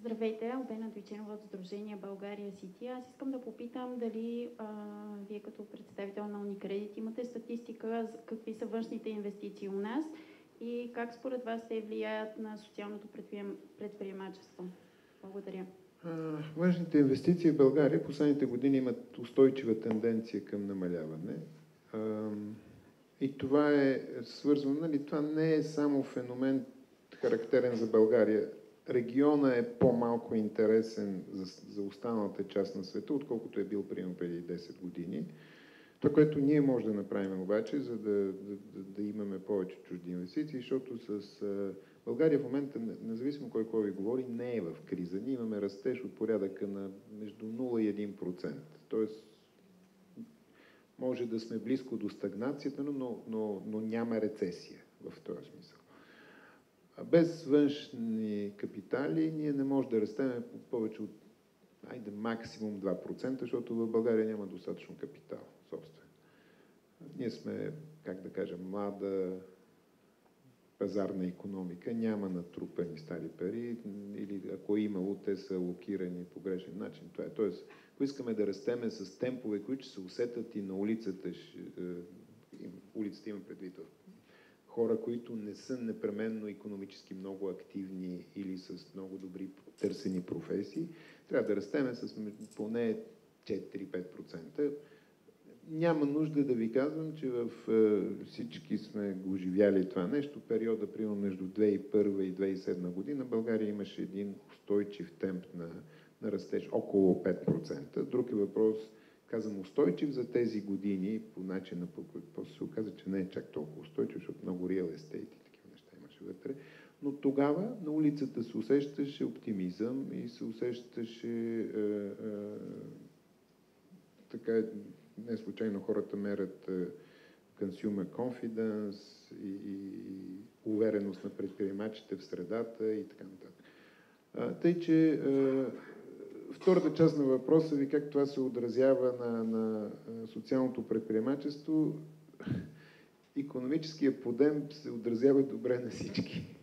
Здравейте, Албена Двиченова от Сдружение България Сити. Аз искам да попитам дали вие като представител на Unicredit имате статистика за какви са външните инвестиции у нас и как според вас те влияят на социалното предприемачество. Благодаря. Външните инвестиции в България последните години имат устойчива тенденция към намаляване. И това е свързвано, нали, това не е само феномен характерен за България. Региона е по-малко интересен за останалата част на света, отколкото е бил примерно преди 10 години. Това, което ние можем да направим обаче, за да имаме повече чужди инвестиции, защото с България в момента, независимо кой ви говори, не е в криза. Ние имаме растеж от порядъка на между 0 и 1%. Тоест, може да сме близко до стагнацията, но няма рецесия в този смисъл. Без външни капитали ние не можем да растем повече от максимум 2%, защото в България няма достатъчно капитал собствен. Ние сме, как да кажа, млада пазарна икономика, няма натрупани стари пари или ако е имало, те са локирани по грешен начин. Това е. Тоест, ако искаме да растеме с темпове, които се усетят и на улицата, улицата има предвид хора, които не са непременно икономически много активни или с много добри търсени професии, трябва да растеме с поне 4-5%. Няма нужда да ви казвам, че всички сме го живяли това нещо. Периода, примерно между 2001 и 2007 година, България имаше един устойчив темп на растеж около 5%. Друг е въпрос, казвам устойчив за тези години, по начина, по който после се оказа, че не е чак толкова устойчив, защото много real estate и такива неща имаше вътре. Но тогава на улицата се усещаше оптимизъм и се усещаше така, не случайно хората мерят consumer confidence и увереност на предприемачите в средата и така нататък. Тъй, че втората част на въпроса ви, как това се отразява на социалното предприемачество, икономическия подем се отразява добре на всички.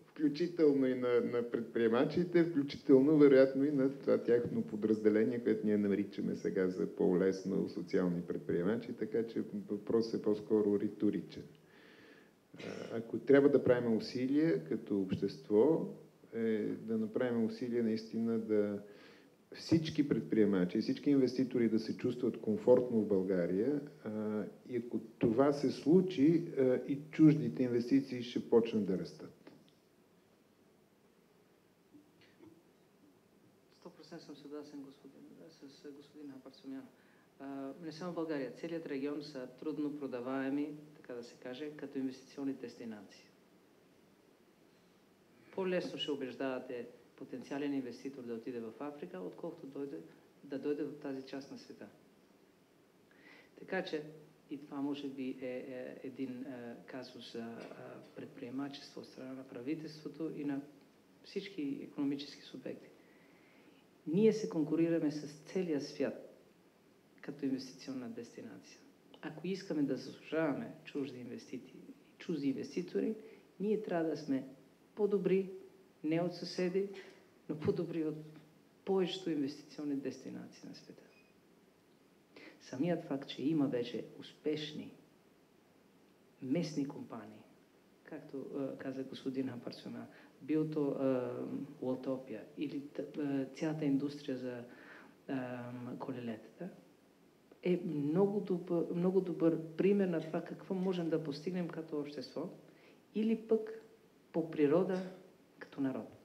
Включително и на предприемачите, включително вероятно и на това тяхно подразделение, което ние наричаме сега за по-лесно социални предприемачи, така че въпросът е по-скоро риторичен. Ако трябва да правим усилия като общество, да направим усилия наистина да всички предприемачи, всички инвеститори да се чувстват комфортно в България и ако това се случи, и чуждите инвестиции ще почнат да растат. 100% съм съгласен с господин Хапарцумян. Не само в България, целият регион са трудно продаваеми, така да се каже, като инвестиционни дестинации. По-лесно ще убеждавате потенциален инвеститор да отиде в Африка, отколкото да дойде в тази част на света. Така че и това може би е един казус за предприемачество от страна на правителството и на всички икономически субекти. Ние се конкурираме с целия свят като инвестиционна дестинация. Ако искаме да заслужаваме чужди инвеститори, ние трябва да сме по-добри, не от съседи, но по-добри от повечето инвестиционни дестинации на света. Самият факт, че има вече успешни местни компании, както каза господин Хапарцумян, бил то Лотопия или цялата индустрия за колелетата, е много добър пример на това какво можем да постигнем като общество или пък по природа като народ.